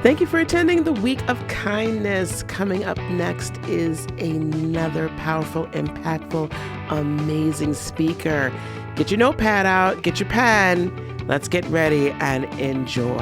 Thank you for attending the Week of Kindness. Coming up next is another powerful, impactful, amazing speaker. Get your notepad out, get your pen. Let's get ready and enjoy.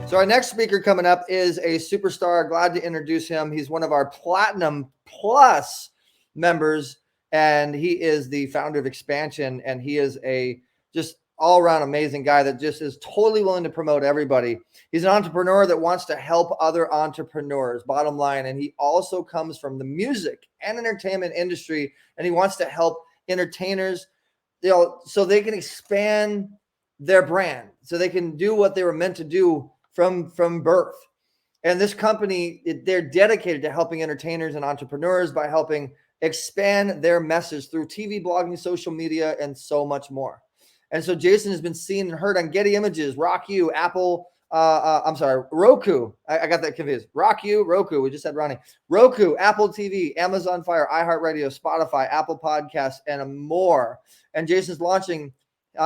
So our next speaker coming up is a superstar. Glad to introduce him. He's one of our Platinum Plus members, and he is the founder of Expansion, and he is a just all-around amazing guy that just is totally willing to promote everybody. He's an entrepreneur that wants to help other entrepreneurs, bottom line, and he also comes from the music and entertainment industry, and he wants to help entertainers, so they can expand their brand, so they can do what they were meant to do from birth. And this company, they're dedicated to helping entertainers and entrepreneurs by helping expand their message through TV, blogging, social media, and so much more. And so Jason has been seen and heard on Getty Images, Roku, Roku. I got that confused. Roku. We just said Ronnie. Roku, Apple TV, Amazon Fire, iHeartRadio, Spotify, Apple Podcasts, and more. And Jason's launching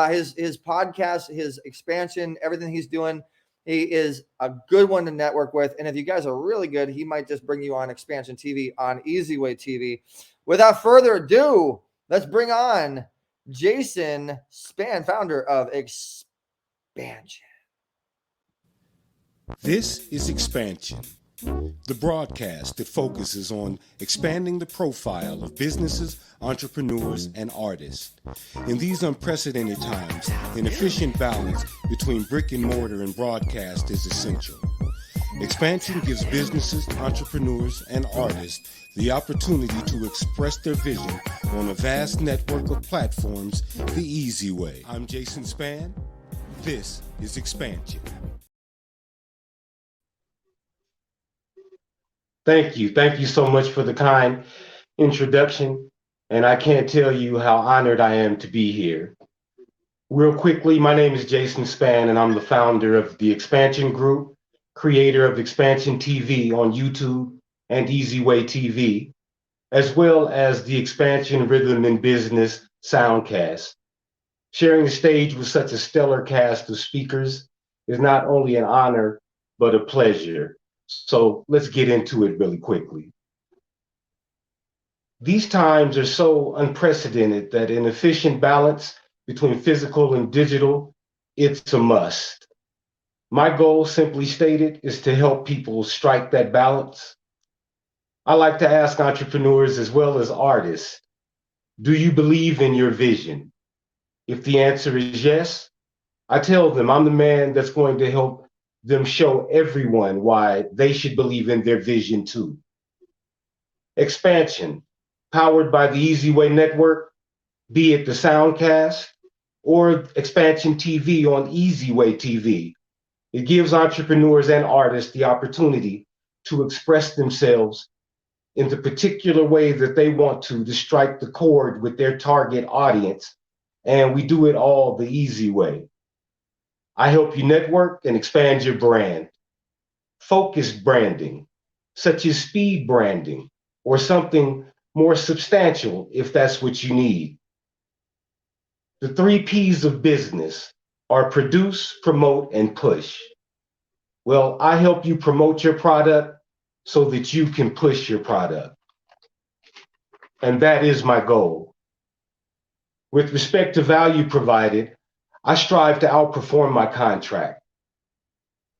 his podcast, his expansion, everything he's doing. He is a good one to network with. And if you guys are really good, he might just bring you on Expansion TV on Easy Way TV. Without further ado, let's bring on Jason Spann, founder of Expansion. This is Expansion, the broadcast that focuses on expanding the profile of businesses, entrepreneurs, and artists. In these unprecedented times, an efficient balance between brick and mortar and broadcast is essential. Expansion gives businesses, entrepreneurs, and artists the opportunity to express their vision on a vast network of platforms the easy way. I'm Jason Spann. This is Expansion. Thank you. Thank you so much for the kind introduction. And I can't tell you how honored I am to be here. Real quickly, my name is Jason Spann, and I'm the founder of the Expansion Group, creator of Expansion TV on YouTube and Easy Way TV, as well as the Expansion Rhythm and Business Soundcast. Sharing the stage with such a stellar cast of speakers is not only an honor, but a pleasure. So let's get into it really quickly. These times are so unprecedented that an efficient balance between physical and digital, it's a must. My goal, simply stated, is to help people strike that balance. I like to ask entrepreneurs as well as artists, do you believe in your vision? If the answer is yes, I tell them I'm the man that's going to help them show everyone why they should believe in their vision too. Expansion, powered by the Easy Way Network, be it the Soundcast or Expansion TV on Easy Way TV. It gives entrepreneurs and artists the opportunity to express themselves in the particular way that they want to strike the chord with their target audience. And we do it all the easy way. I help you network and expand your brand. Focused branding, such as speed branding, or something more substantial if that's what you need. The 3 P's of business are produce, promote, and push. Well, I help you promote your product so that you can push your product. And that is my goal. With respect to value provided, I strive to outperform my contract.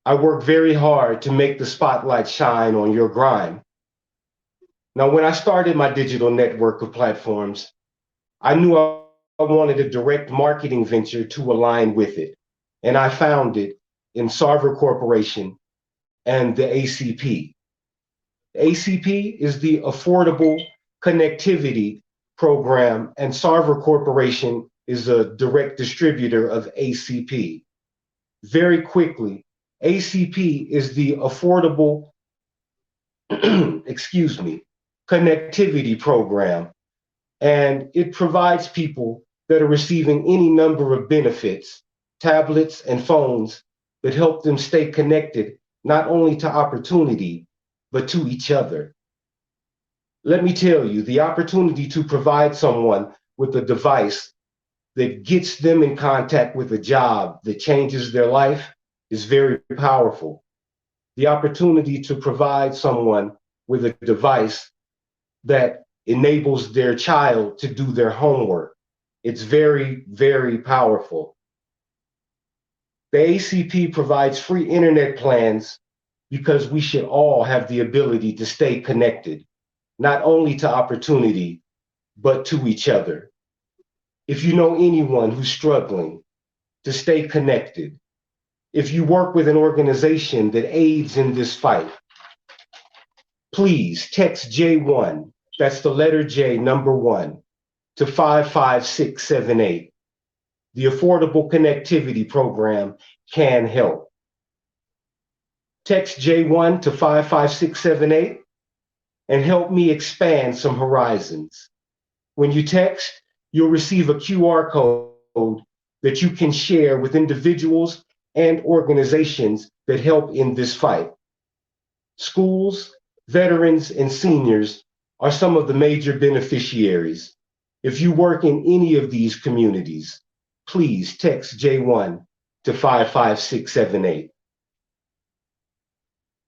I work very hard to make the spotlight shine on your grind. Now, when I started my digital network of platforms, I knew I wanted a direct marketing venture to align with it. And I found it in Sarver Corporation and the ACP. ACP is the Affordable Connectivity Program, and Sarver Corporation is a direct distributor of ACP. Very quickly, ACP is the Affordable Connectivity Program, and it provides people that are receiving any number of benefits, tablets and phones that help them stay connected not only to opportunity, but to each other. Let me tell you, the opportunity to provide someone with a device that gets them in contact with a job that changes their life is very powerful. The opportunity to provide someone with a device that enables their child to do their homework. It's very, very powerful. The ACP provides free internet plans because we should all have the ability to stay connected, not only to opportunity, but to each other. If you know anyone who's struggling to stay connected, if you work with an organization that aids in this fight, please text J1, that's the letter J, number 1, to 55678. The Affordable Connectivity Program can help. Text J1 to 55678 and help me expand some horizons. When you text, you'll receive a QR code that you can share with individuals and organizations that help in this fight. Schools, veterans, and seniors are some of the major beneficiaries. If you work in any of these communities, please text J1 to 55678.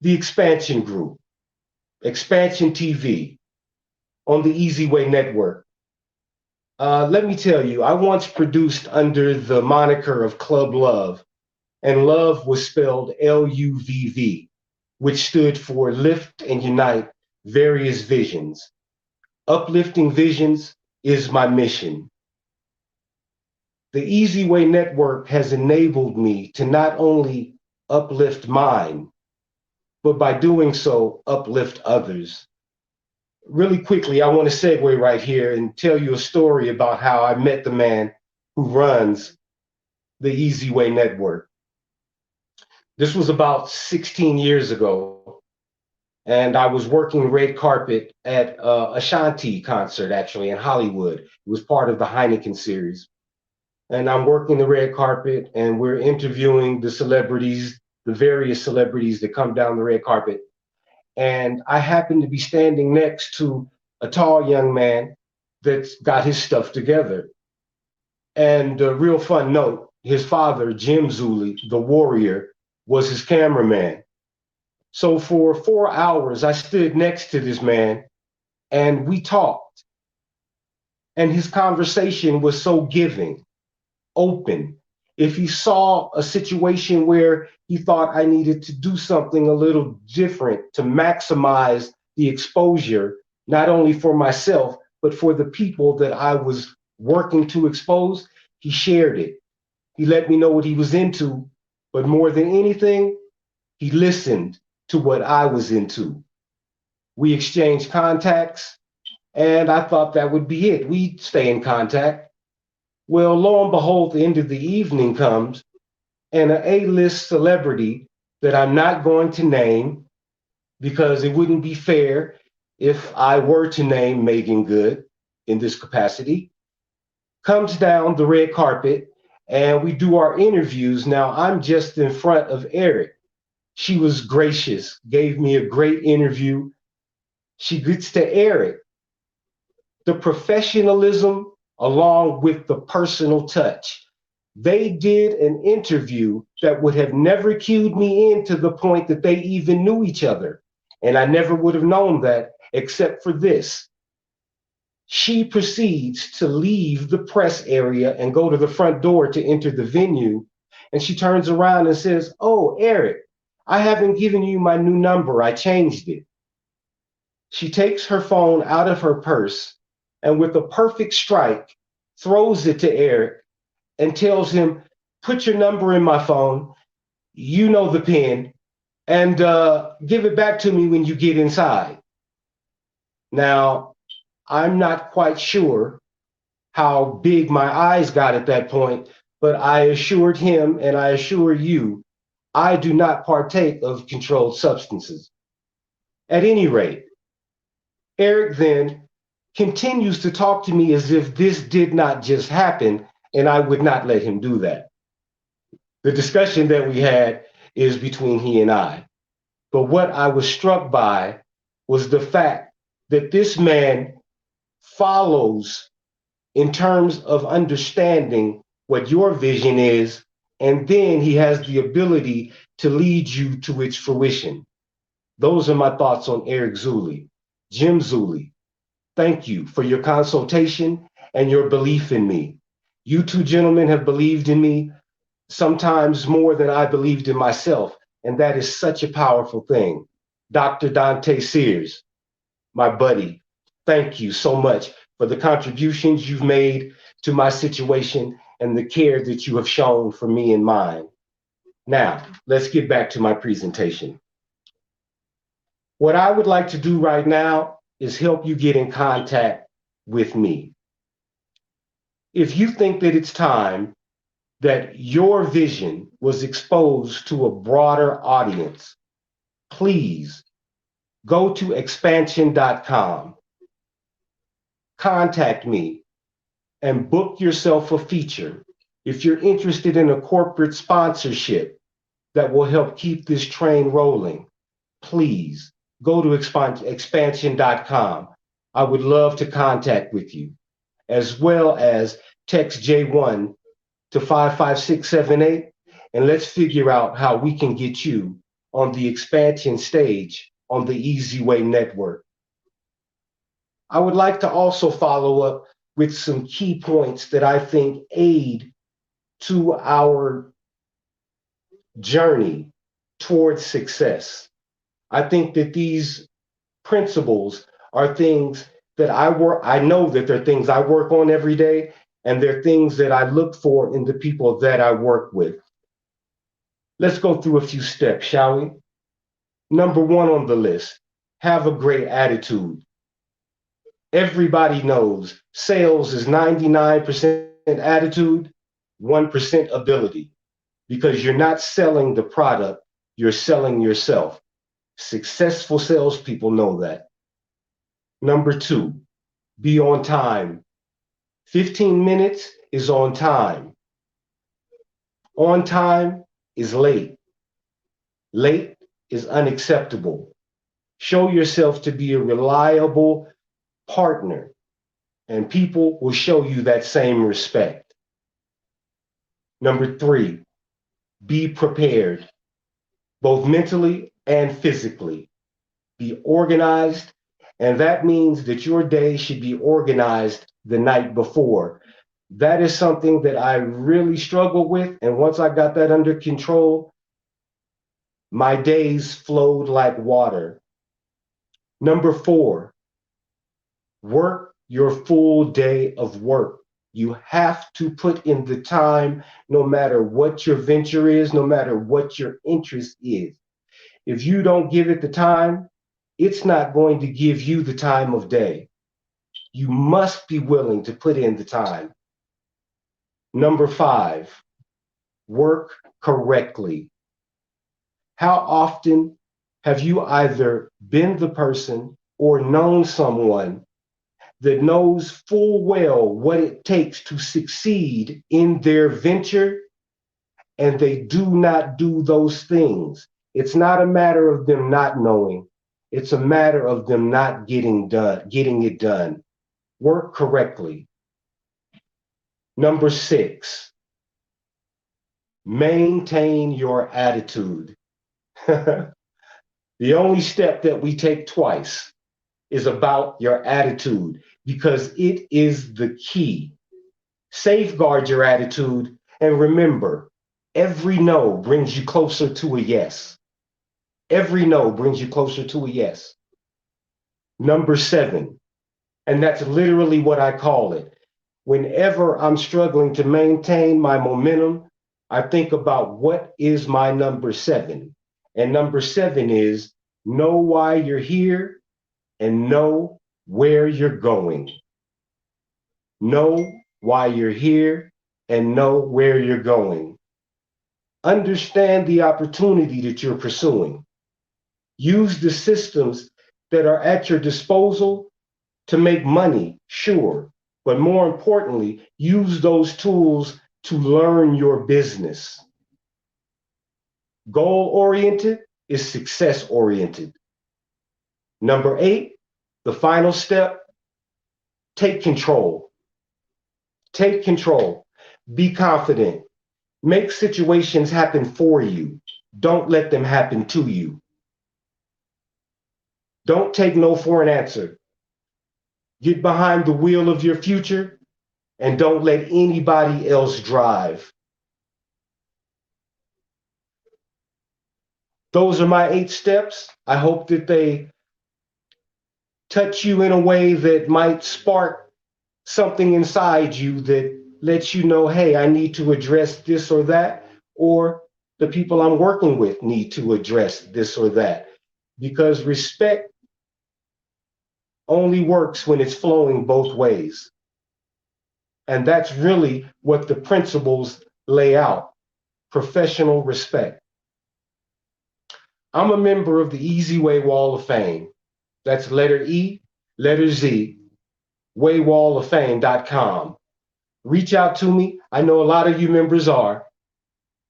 The Expansion Group, Expansion TV, on the Easy Way Network. Let me tell you, I once produced under the moniker of Club Love, and love was spelled LUVV, which stood for Lift and Unite Various Visions. Uplifting visions is my mission. The Easy Way Network has enabled me to not only uplift mine, but by doing so, uplift others. Really quickly, I want to segue right here and tell you a story about how I met the man who runs the Easy Way Network. This was about 16 years ago, and I was working red carpet at a Ashanti concert, actually, in Hollywood. It was part of the Heineken series. And I'm working the red carpet, and we're interviewing the celebrities, the various celebrities that come down the red carpet. And I happened to be standing next to a tall young man that's got his stuff together. And a real fun note, his father, Jim Zuli, the warrior, was his cameraman. So for 4 hours, I stood next to this man and we talked. And his conversation was so giving, open. If he saw a situation where he thought I needed to do something a little different to maximize the exposure, not only for myself, but for the people that I was working to expose, he shared it. He let me know what he was into, but more than anything, he listened to what I was into. We exchanged contacts, and I thought that would be it. We'd stay in contact. Well, lo and behold, the end of the evening comes, and an A-list celebrity that I'm not going to name because it wouldn't be fair if I were to name Megan Good in this capacity, comes down the red carpet, and we do our interviews. Now, I'm just in front of Eric. She was gracious, gave me a great interview. She gets to Eric. The professionalism along with the personal touch. They did an interview that would have never cued me in to the point that they even knew each other. And I never would have known that except for this. She proceeds to leave the press area and go to the front door to enter the venue. And she turns around and says, "Oh, Eric, I haven't given you my new number. I changed it." She takes her phone out of her purse and with a perfect strike, throws it to Eric and tells him, "Put your number in my phone, you know the pin, and give it back to me when you get inside." Now, I'm not quite sure how big my eyes got at that point, but I assured him and I assure you, I do not partake of controlled substances. At any rate, Eric then continues to talk to me as if this did not just happen, and I would not let him do that. The discussion that we had is between he and I. But what I was struck by was the fact that this man follows in terms of understanding what your vision is, and then he has the ability to lead you to its fruition. Those are my thoughts on Eric Zuli. Jim Zuli, thank you for your consultation and your belief in me. You two gentlemen have believed in me sometimes more than I believed in myself, and that is such a powerful thing. Dr. Dante Sears, my buddy, thank you so much for the contributions you've made to my situation and the care that you have shown for me and mine. Now, let's get back to my presentation. What I would like to do right now is help you get in contact with me. If you think that it's time that your vision was exposed to a broader audience, please go to expansion.com, contact me, and book yourself a feature if you're interested in a corporate sponsorship that will help keep this train rolling. Please go to expansion.com. I would love to contact with you, as well as text J1 to 55678, and let's figure out how we can get you on the expansion stage on the Easy Way Network. I would like to also follow up with some key points that I think aid to our journey towards success. I think that these principles are things that I know that they're things I work on every day, and they're things that I look for in the people that I work with. Let's go through a few steps, shall we? Number one on the list, have a great attitude. Everybody knows sales is 99% attitude, 1% ability, because you're not selling the product, you're selling yourself. Successful salespeople know that. Number two, be on time. 15 minutes is on time. On time is late. Late is unacceptable. Show yourself to be a reliable partner, and people will show you that same respect. Number three, be prepared, both mentally and physically. Be organized, and that means that your day should be organized the night before. That is something that I really struggle with, and once I got that under control, my days flowed like water. Number four, work your full day of work. You have to put in the time, no matter what your venture is, no matter what your interest is. If you don't give it the time, it's not going to give you the time of day. You must be willing to put in the time. Number five, work correctly. How often have you either been the person or known someone that knows full well what it takes to succeed in their venture, and they do not do those things? It's not a matter of them not knowing. It's a matter of them not getting it done. Work correctly. Number six, maintain your attitude. The only step that we take twice is about your attitude, because it is the key. Safeguard your attitude, and remember, every no brings you closer to a yes. Every no brings you closer to a yes. Number seven, and that's literally what I call it. Whenever I'm struggling to maintain my momentum, I think about what is my number seven. And number seven is know why you're here and know where you're going. Know why you're here and know where you're going. Understand the opportunity that you're pursuing. Use the systems that are at your disposal to make money, sure, but more importantly, use those tools to learn your business. Goal-oriented is success-oriented. Number eight, the final step, take control. Take control. Be confident. Make situations happen for you. Don't let them happen to you. Don't take no for an answer. Get behind the wheel of your future and don't let anybody else drive. Those are my 8 steps. I hope that they touch you in a way that might spark something inside you that lets you know, hey, I need to address this or that, or the people I'm working with need to address this or that. Because respect only works when it's flowing both ways. And that's really what the principles lay out: professional respect. I'm a member of the Easy Way Wall of Fame. That's letter E, letter Z, waywalloffame.com. Reach out to me. I know a lot of you members are.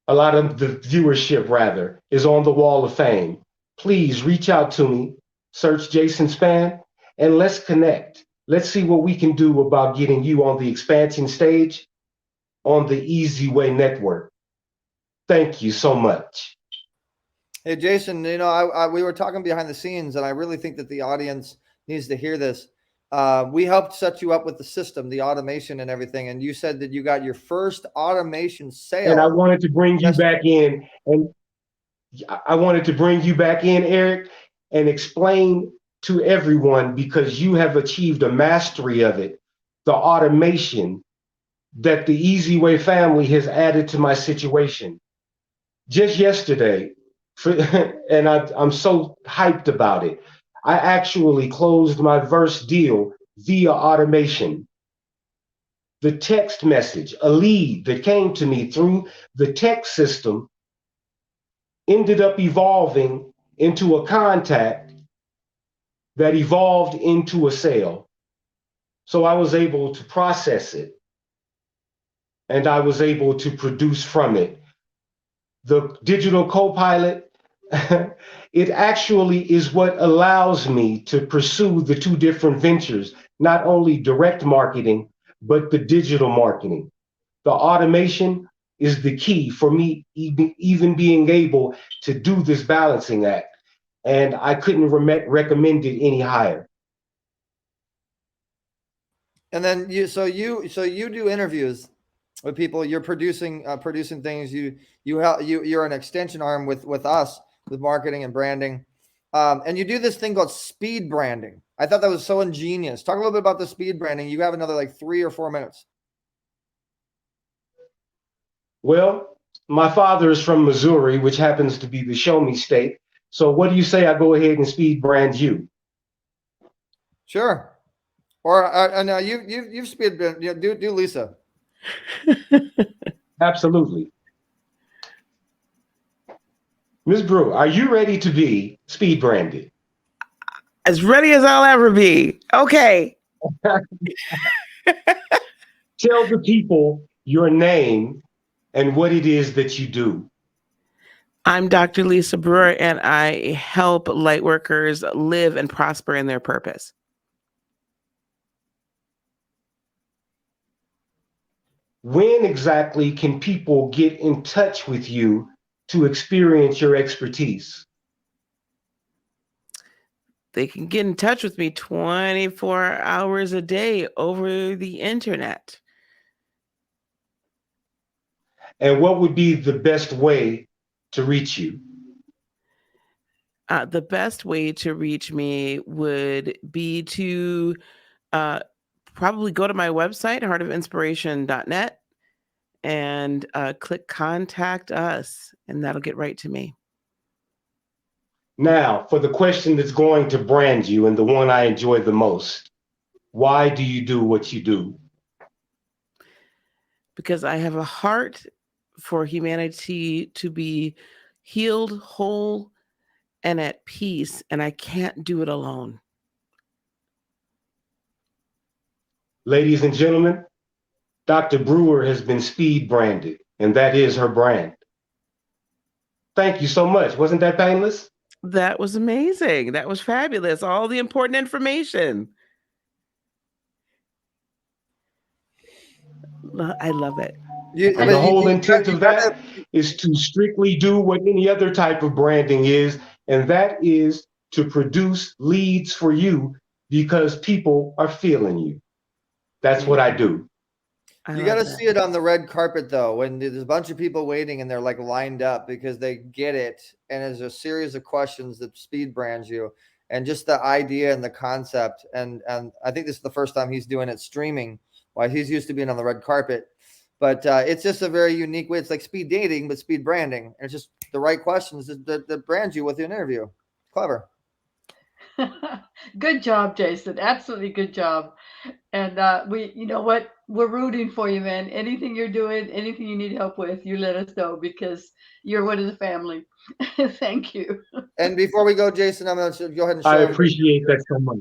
A lot of the viewership, rather, is on the Wall of Fame. Please reach out to me, search Jason Spann, and let's connect. Let's see what we can do about getting you on the expansion stage on the Easy Way Network. Thank you so much. Hey, Jason, we were talking behind the scenes, and I really think that the audience needs to hear this. We helped set you up with the system, the automation and everything. And you said that you got your first automation sale. And I wanted to bring you back in, and I wanted to bring you back in, Eric, and explain to everyone, because you have achieved a mastery of it, the automation that the Easy Way family has added to my situation. Just yesterday, and I'm so hyped about it, I actually closed my first deal via automation. The text message, a lead that came to me through the text system, ended up evolving into a contact that evolved into a sale. So I was able to process it, and I was able to produce from it. The digital co-pilot, it actually is what allows me to pursue the 2 different ventures, not only direct marketing, but the digital marketing. The automation is the key for me even being able to do this balancing act. And I couldn't recommend it any higher. And then you do interviews with people. You're producing things. You're an extension arm with us with marketing and branding, and you do this thing called speed branding. I thought that was so ingenious. Talk a little bit about the speed branding. You have another like 3 or 4 minutes. Well, my father is from Missouri, which happens to be the show me state. So what do you say I go ahead and speed brand you? Sure. Or no, you've speed brand. Do Lisa. Absolutely. Ms. Brew, are you ready to be speed branded? As ready as I'll ever be. Okay. Tell the people your name and what it is that you do. I'm Dr. Lisa Brewer, and I help lightworkers live and prosper in their purpose. When exactly can people get in touch with you to experience your expertise? They can get in touch with me 24 hours a day over the internet. And what would be the best way to reach you? The best way to reach me would be to probably go to my website, heartofinspiration.net, and click contact us, and that'll get right to me. Now, for the question that's going to brand you and the one I enjoy the most, why do you do what you do? Because I have a heart for humanity to be healed, whole, and at peace, and I can't do it alone. Ladies and gentlemen, Dr. Brewer has been speed branded, and that is her brand. Thank you so much. Wasn't that painless? That was amazing. That was fabulous. All the important information. I love it. And the whole intent you of gotta- that is to strictly do what any other type of branding is, and that is to produce leads for you because people are feeling you. That's what I do. I You love got to that. see it on the red carpet though, when there's a bunch of people waiting and they're like lined up because they get it, and there's a series of questions that speed brands you, and just the idea and the concept. And I think this is the first time he's doing it streaming. While he's used to being on the red carpet, but it's just a very unique way. It's like speed dating, but speed branding. And it's just the right questions that brand you with an interview. Clever. Good job, Jason. Absolutely good job. And you know what? We're rooting for you, man. Anything you're doing, anything you need help with, you let us know because you're one of the family. Thank you. And before we go, Jason, I'm going to go ahead and I show appreciate that so much.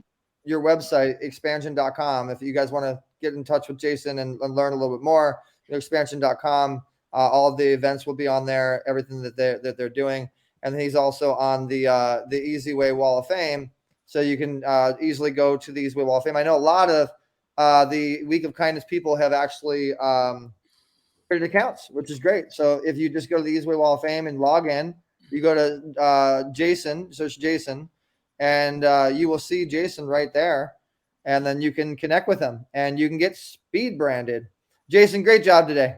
your website, expansion.com. If you guys want to get in touch with Jason and learn a little bit more, expansion.com. All of the events will be on there, everything that they're doing. And he's also on the Easy Way Wall of Fame. So you can easily go to the Easy Way Wall of Fame. I know a lot of the Week of Kindness people have actually created accounts, which is great. So if you just go to the Easy Way Wall of Fame and log in, you go to Jason, search Jason, and you will see Jason right there. And then you can connect with him and you can get speed branded. Jason, great job today.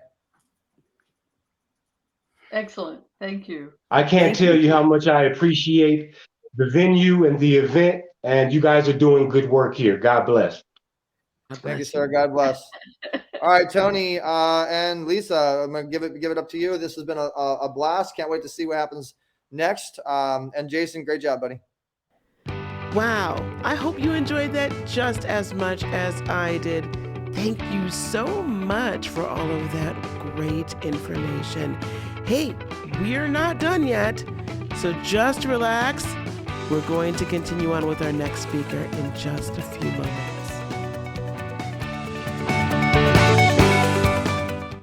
Excellent. Thank you. I can't tell you how much I appreciate the venue and the event, and you guys are doing good work here. God bless. Thank you, sir. God bless. All right, Tony and Lisa, I'm gonna give it up to you. This has been a blast. Can't wait to see what happens next. And Jason, great job, buddy. Wow. I hope you enjoyed that just as much as I did. Thank you so much for all of that great information. Hey, we're not done yet, so just relax. We're going to continue on with our next speaker in just a few moments.